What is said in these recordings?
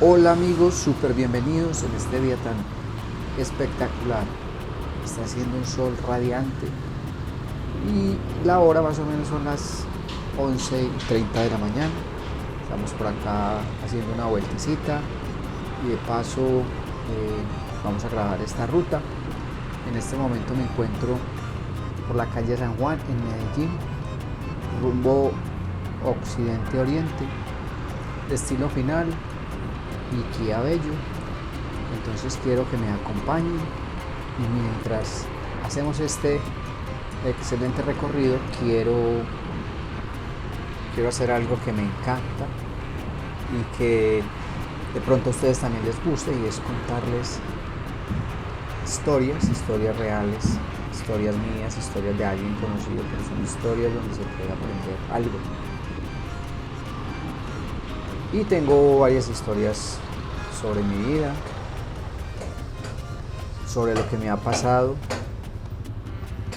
Hola amigos, súper bienvenidos en este día tan espectacular. Está haciendo un sol radiante y la hora más o menos son las 11:30 de la mañana. Estamos por acá haciendo una vueltecita y de paso vamos a grabar esta ruta. En este momento me encuentro por la calle San Juan en Medellín, rumbo occidente-oriente, destino final Iquia Bello. Entonces quiero que me acompañen y mientras hacemos este excelente recorrido quiero hacer algo que me encanta y que de pronto a ustedes también les guste, y es contarles historias reales, historias mías, historias de alguien conocido, pero son historias donde se puede aprender algo. Y tengo varias historias sobre mi vida, sobre lo que me ha pasado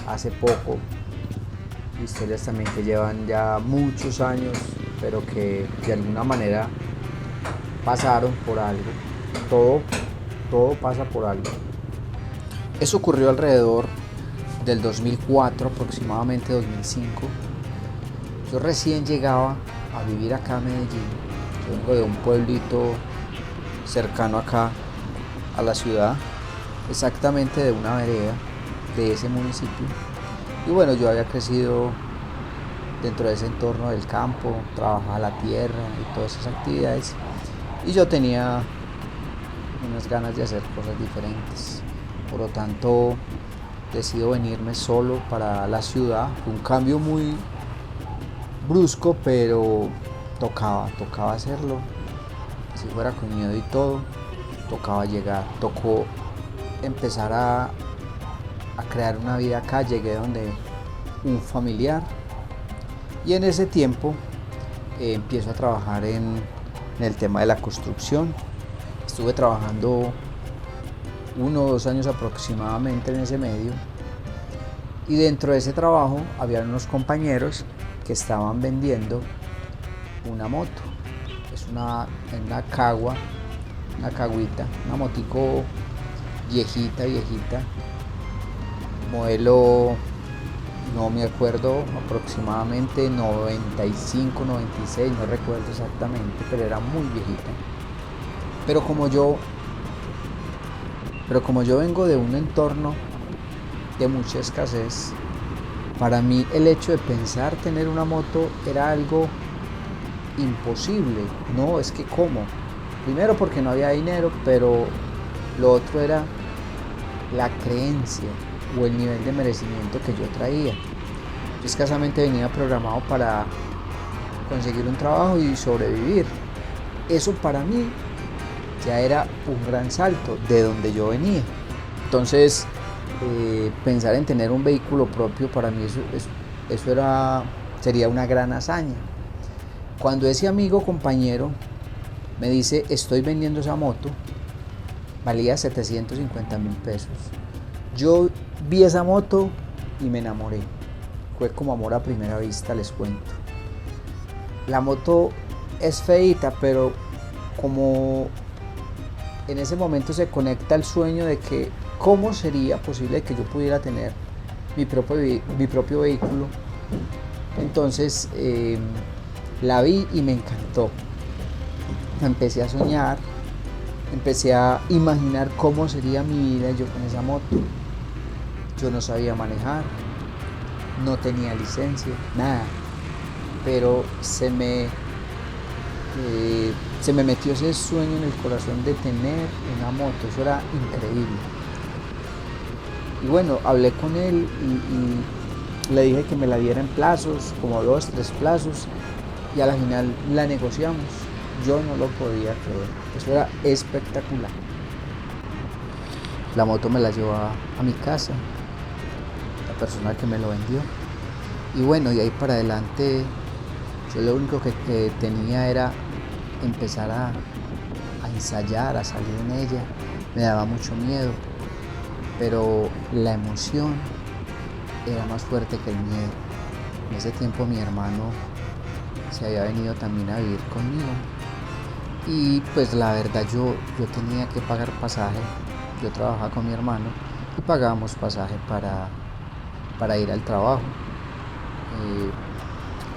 hace poco, historias también que llevan ya muchos años, pero que de alguna manera pasaron por algo. Todo pasa por algo. Eso ocurrió alrededor del 2004, aproximadamente 2005. Yo recién llegaba a vivir acá a Medellín. Yo vengo de un pueblito cercano acá a la ciudad, exactamente de una vereda de ese municipio. Y bueno, yo había crecido dentro de ese entorno del campo, trabajaba la tierra y todas esas actividades, y yo tenía unas ganas de hacer cosas diferentes. Por lo tanto, decido venirme solo para la ciudad. Fue un cambio muy brusco, pero tocaba hacerlo. Si fuera con miedo y todo, tocaba llegar. Tocó empezar a crear una vida acá. Llegué donde un familiar y en ese tiempo empiezo a trabajar en el tema de la construcción. Estuve trabajando 1 o 2 años aproximadamente en ese medio, y dentro de ese trabajo había unos compañeros que estaban vendiendo una moto. Es una caguita, una motico viejita, modelo, no me acuerdo, aproximadamente 95, 96, no recuerdo exactamente, pero era muy viejita. Pero como yo vengo de un entorno de mucha escasez, para mí el hecho de pensar tener una moto era algo imposible. No, es que ¿cómo? Primero porque no había dinero, pero lo otro era la creencia o el nivel de merecimiento que yo traía. Yo escasamente venía programado para conseguir un trabajo y sobrevivir. Eso para mí ya era un gran salto de donde yo venía. Entonces, pensar en tener un vehículo propio, para mí eso sería una gran hazaña. Cuando ese amigo compañero me dice estoy vendiendo esa moto, valía 750.000 pesos. Yo vi esa moto y me enamoré. Fue como amor a primera vista, les cuento. La moto es feita, pero como en ese momento se conecta el sueño de que cómo sería posible que yo pudiera tener mi propio vehículo. Entonces la vi y me encantó. Empecé a soñar, empecé a imaginar cómo sería mi vida yo con esa moto. Yo no sabía manejar, no tenía licencia, nada, pero se me metió ese sueño en el corazón de tener una moto. Eso era increíble. Y bueno, hablé con él y le dije que me la diera en plazos, como 2, 3 plazos, y a la final la negociamos. Yo no lo podía creer, eso era espectacular. La moto me la llevó a mi casa, la persona que me lo vendió, y bueno, de ahí para adelante yo lo único que tenía era empezar a ensayar, a salir en ella. Me daba mucho miedo, pero la emoción era más fuerte que el miedo. En ese tiempo mi hermano se había venido también a vivir conmigo Y pues la verdad yo tenía que pagar pasaje, yo trabajaba con mi hermano y pagábamos pasaje para ir al trabajo. Eh,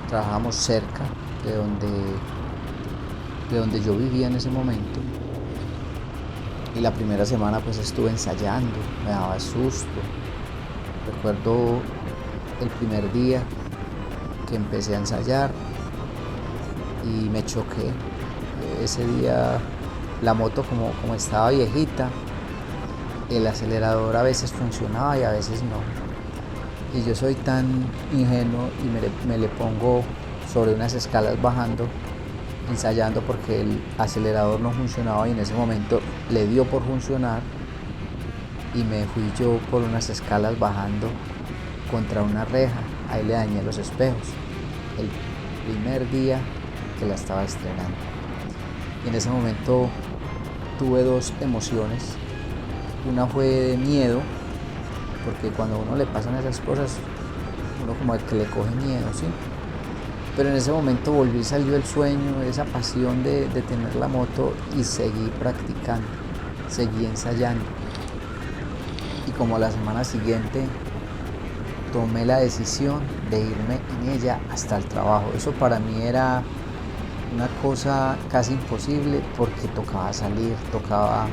Trabajábamos cerca de donde yo vivía en ese momento. Y la primera semana pues estuve ensayando, me daba susto. Recuerdo el primer día que empecé a ensayar y me choqué. Ese día la moto como estaba viejita, el acelerador a veces funcionaba y a veces no. Y yo soy tan ingenuo y me le pongo sobre unas escalas bajando, ensayando porque el acelerador no funcionaba y en ese momento le dio por funcionar y me fui yo por unas escalas bajando contra una reja. Ahí le dañé los espejos. El primer día que la estaba estrenando. Y en ese momento tuve dos emociones. Una fue de miedo, porque cuando a uno le pasan esas cosas, uno como que le coge miedo, ¿sí? Pero en ese momento salió el sueño, esa pasión de tener la moto y seguí practicando, seguí ensayando. Y como la semana siguiente tomé la decisión de irme en ella hasta el trabajo. Eso para mí era una cosa casi imposible porque tocaba salir, tocaba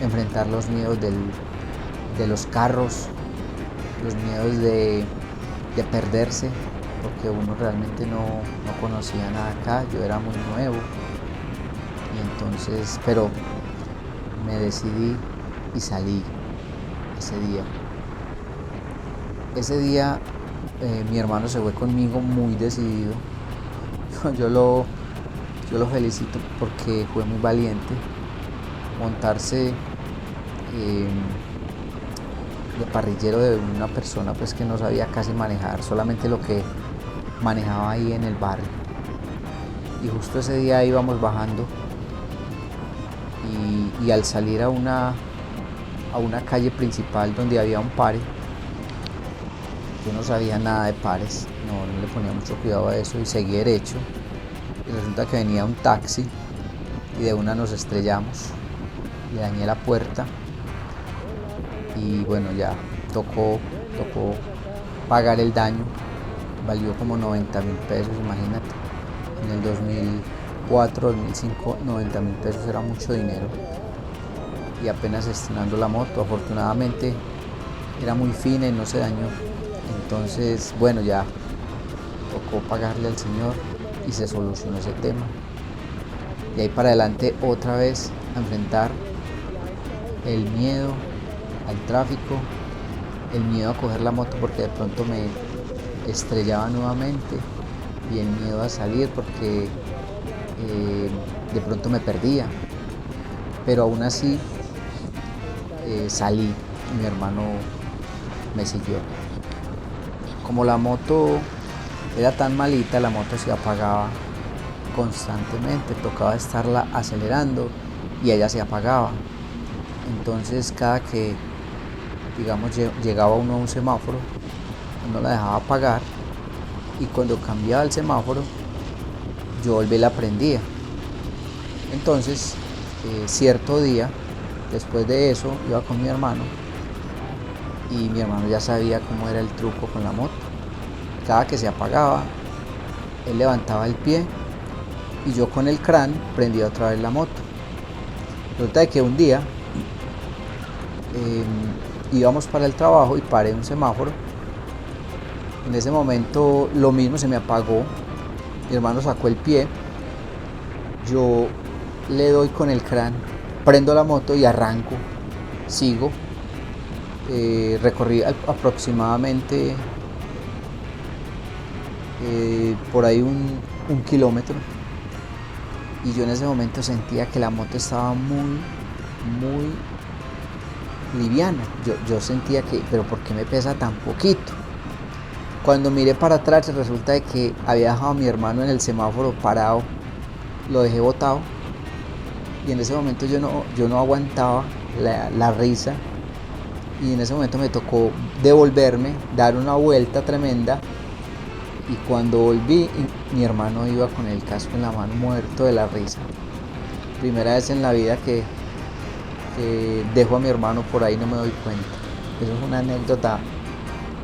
enfrentar los miedos de los carros, los miedos de perderse, porque uno realmente no conocía nada acá, yo era muy nuevo. Y entonces, pero me decidí y salí ese día. Ese día mi hermano se fue conmigo muy decidido. Yo lo felicito porque fue muy valiente montarse de parrillero de una persona pues que no sabía casi manejar, solamente lo que manejaba ahí en el barrio. Y justo ese día íbamos bajando y al salir a una calle principal donde había un pare, yo no sabía nada de pares, no le ponía mucho cuidado a eso y seguí derecho. Y resulta que venía un taxi y de una nos estrellamos, le dañé la puerta y bueno, ya tocó pagar el daño, valió como 90.000 pesos, imagínate. En el 2004, 2005, 90.000 pesos era mucho dinero y apenas estrenando la moto, afortunadamente era muy fina y no se dañó. Entonces, bueno, ya tocó pagarle al señor y se solucionó ese tema. Y ahí para adelante otra vez a enfrentar el miedo al tráfico, el miedo a coger la moto porque de pronto me estrellaba nuevamente y el miedo a salir porque de pronto me perdía. Pero aún así salí y mi hermano me siguió. Como la moto era tan malita, la moto se apagaba constantemente, tocaba estarla acelerando y ella se apagaba. Entonces cada que, digamos, llegaba uno a un semáforo, uno la dejaba apagar y cuando cambiaba el semáforo, yo volví y la prendía. Entonces, cierto día, después de eso, iba con mi hermano y mi hermano ya sabía cómo era el truco con la moto. Cada que se apagaba, él levantaba el pie y yo con el crán prendía otra vez la moto. Resulta de que un día íbamos para el trabajo y paré un semáforo. En ese momento lo mismo, se me apagó, mi hermano sacó el pie, yo le doy con el crán, prendo la moto y arranco, sigo. Recorrí aproximadamente por ahí un kilómetro y yo en ese momento sentía que la moto estaba muy liviana. Yo sentía que, pero ¿por qué me pesa tan poquito? Cuando miré para atrás resulta de que había dejado a mi hermano en el semáforo parado, lo dejé botado y en ese momento yo no aguantaba la risa. Y en ese momento me tocó devolverme, dar una vuelta tremenda y cuando volví mi hermano iba con el casco en la mano muerto de la risa. primera vez en la vida que dejo a mi hermano por ahí, no me doy cuenta. Eso es una anécdota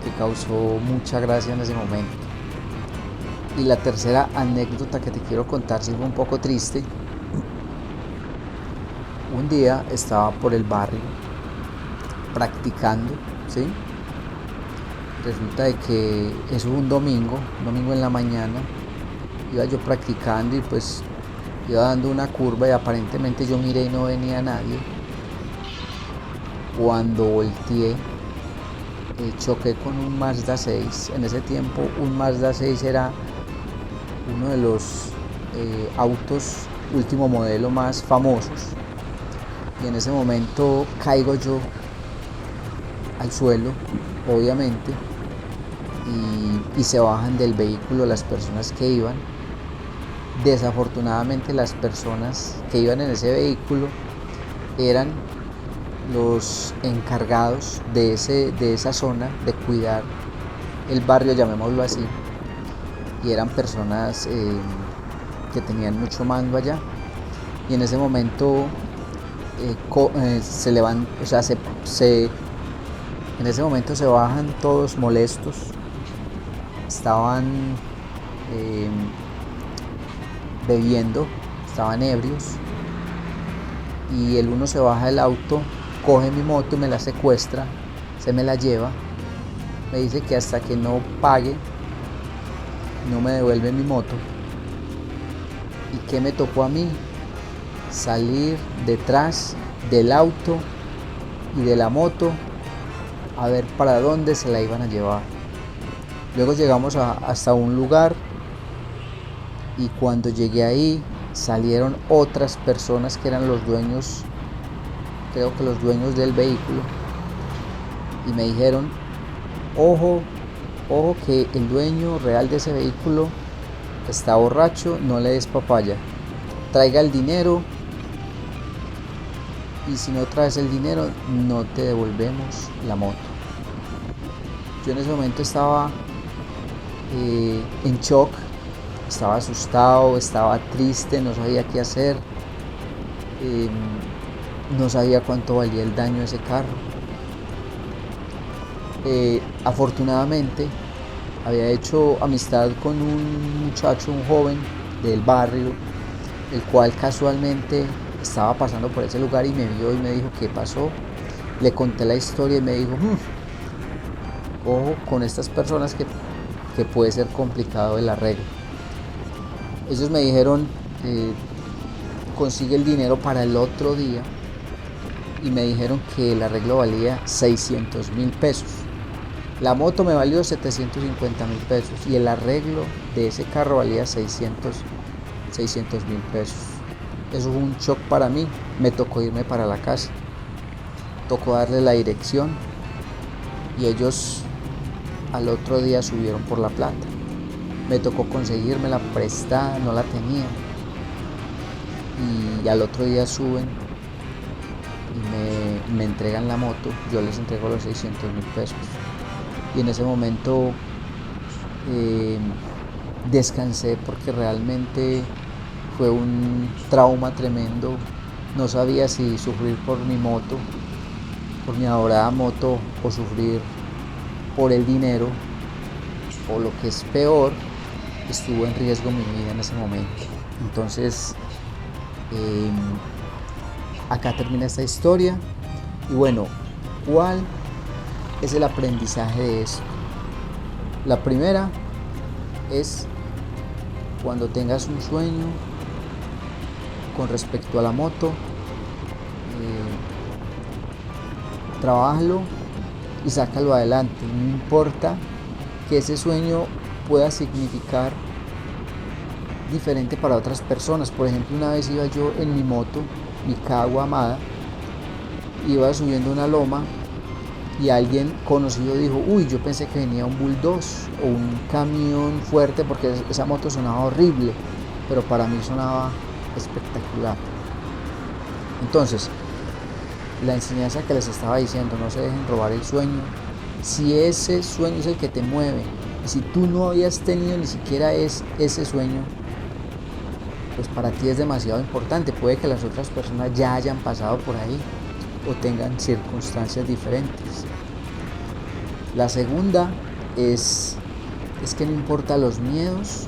que causó mucha gracia en ese momento. Y la tercera anécdota que te quiero contar sí fue un poco triste. Un día estaba por el barrio practicando, ¿sí? Resulta de que eso fue un domingo en la mañana. Iba yo practicando y pues iba dando una curva y aparentemente yo miré y no venía nadie. Cuando volteé, choqué con un Mazda 6. En ese tiempo un Mazda 6 era uno de los autos último modelo más famosos. Y en ese momento caigo yo al suelo, obviamente, y se bajan del vehículo las personas que iban. Desafortunadamente las personas que iban en ese vehículo eran los encargados de esa zona, de cuidar el barrio, llamémoslo así, y eran personas que tenían mucho mando allá. Y en ese momento se levantan, o sea, en ese momento se bajan todos molestos. Estaban bebiendo, estaban ebrios, y el uno se baja del auto, coge mi moto y me la secuestra, se me la lleva, me dice que hasta que no pague no me devuelve mi moto. ¿Y qué me tocó a mí? Salir detrás del auto y de la moto a ver para dónde se la iban a llevar. Luego llegamos hasta un lugar, y cuando llegué ahí salieron otras personas que eran los dueños, creo que los dueños del vehículo, y me dijeron: ojo que el dueño real de ese vehículo está borracho, no le des papaya, traiga el dinero, y si no traes el dinero no te devolvemos la moto. Yo en ese momento estaba en shock, estaba asustado, estaba triste, no sabía qué hacer, no sabía cuánto valía el daño de ese carro. Afortunadamente había hecho amistad con un muchacho, un joven del barrio, el cual casualmente estaba pasando por ese lugar y me vio y me dijo: ¿qué pasó? Le conté la historia y me dijo: ojo con estas personas que puede ser complicado el arreglo. Ellos me dijeron: consigue el dinero para el otro día, y me dijeron que el arreglo valía 600,000 pesos. La moto me valió 750,000 pesos y el arreglo de ese carro valía 600,000 pesos. Eso fue un shock para mí. Me tocó irme para la casa, tocó darle la dirección, y ellos al otro día subieron por la plata. Me tocó conseguírmela prestada, no la tenía, y al otro día suben y me entregan la moto. Yo les entrego los 600,000 pesos, y en ese momento descansé, porque realmente fue un trauma tremendo. No sabía si sufrir por mi moto, por mi adorada moto, o sufrir por el dinero, o lo que es peor, estuvo en riesgo mi vida en ese momento. Entonces acá termina esta historia. Y bueno, ¿cuál es el aprendizaje de esto? La primera es: cuando tengas un sueño con respecto a la moto, trabájalo y sácalo adelante. No importa que ese sueño pueda significar diferente para otras personas. Por ejemplo, una vez iba yo en mi moto, mi Kawa amada, iba subiendo una loma, y alguien conocido dijo: uy, yo pensé que venía un bulldozer o un camión fuerte, porque esa moto sonaba horrible, pero para mí sonaba espectacular. Entonces, la enseñanza que les estaba diciendo: no se dejen robar el sueño. Si ese sueño es el que te mueve, y si tú no habías tenido ni siquiera ese sueño, pues para ti es demasiado importante. Puede que las otras personas ya hayan pasado por ahí o tengan circunstancias diferentes. La segunda es que no importa los miedos,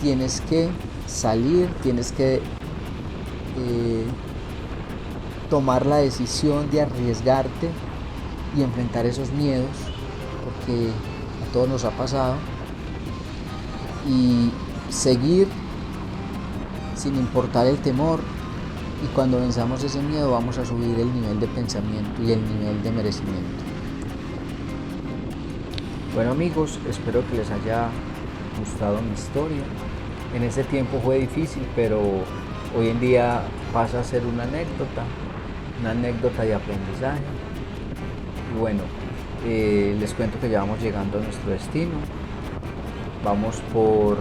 tienes que salir, tienes que tomar la decisión de arriesgarte y enfrentar esos miedos, porque a todos nos ha pasado, y seguir sin importar el temor, y cuando venzamos ese miedo vamos a subir el nivel de pensamiento y el nivel de merecimiento. Bueno amigos, espero que les haya gustado mi historia. En ese tiempo fue difícil, pero hoy en día pasa a ser una anécdota de aprendizaje. Y bueno, les cuento que ya vamos llegando a nuestro destino. Vamos por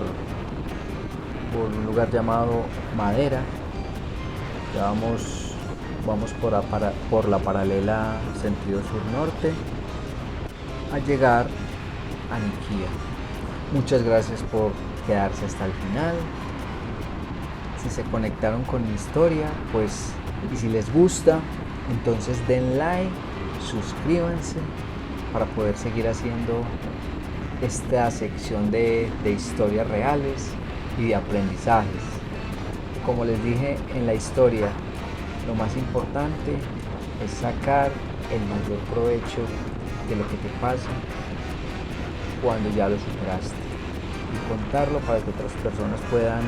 un lugar llamado Madera. Ya vamos por la paralela sentido sur-norte a llegar a Niquía. Muchas gracias por quedarse hasta el final. Si se conectaron con mi historia, pues, y si les gusta, entonces den like, suscríbanse para poder seguir haciendo esta sección de historias reales y de aprendizajes. Como les dije en la historia, lo más importante es sacar el mayor provecho de lo que te pasa cuando ya lo superaste y contarlo para que otras personas puedan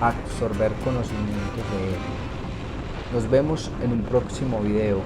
absorber conocimientos de él. Nos vemos en un próximo video.